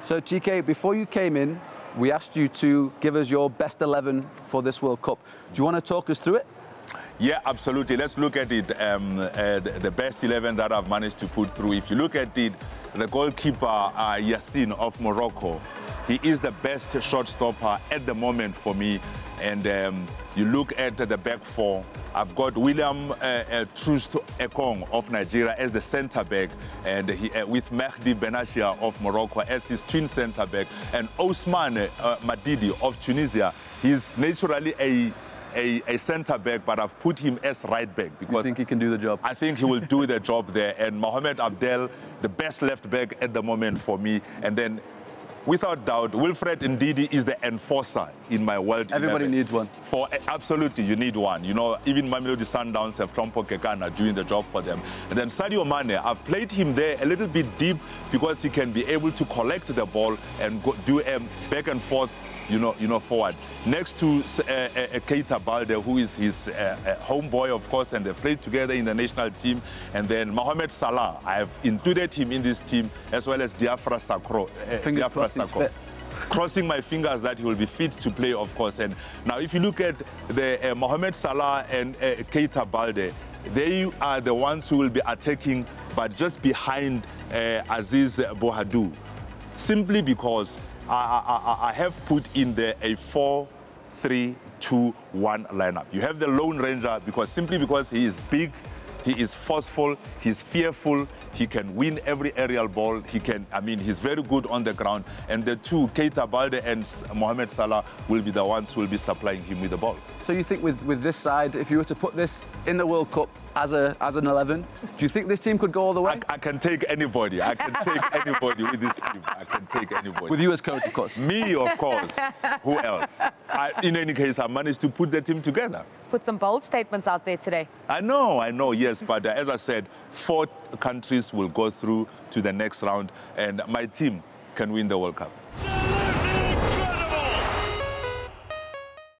So, TK, before you came in, we asked you to give us your best 11 for this World Cup. Do you want to talk us through it? Yeah, absolutely. Let's look at it. The best 11 that I've managed to put through. If you look at it, the goalkeeper, Yassin of Morocco, he is the best shot stopper at the moment for me. And you look at the back four, I've got William Troost Ekong of Nigeria as the centre back, and with Mehdi Benachia of Morocco as his twin centre back, and Osman Madidi of Tunisia. He's naturally a centre back, but I've put him as right back because you think he can do the job? I think he will do the job there. And Mohamed Abdel, the best left back at the moment for me. And then, without doubt, Wilfred Ndidi is the enforcer in my world. Everybody needs one. Absolutely, you need one. You know, even Mamelodi Sundowns have Trompo Kekana doing the job for them. And then Sadio Mane, I've played him there a little bit deep because he can be able to collect the ball and do a back and forth, you know, forward. Next to Keita Balde, who is his homeboy, of course, and they played together in the national team. And then Mohamed Salah, I have included him in this team, as well as Diafra Sakho. Crossing my fingers that he will be fit to play, of course. And now, if you look at the Mohamed Salah and Keita Balde, they are the ones who will be attacking, but just behind Aziz Bohadou, simply because I have put in there a 4-3-2-1 lineup. You have the Lone Ranger simply because he is big, he is forceful, he's fearful, he can win every aerial ball, he's very good on the ground. And the two, Keita Balde and Mohamed Salah, will be the ones who will be supplying him with the ball. So you think with this side, if you were to put this in the World Cup as an 11, do you think this team could go all the way? I can take anybody. I can take anybody with this team. I can take anybody. With you as coach, of course. Me, of course. Who else? In any case, I managed to put the team together. Put some bold statements out there today. I know, yes. But as I said, 4 countries will go through to the next round, and my team can win the World Cup.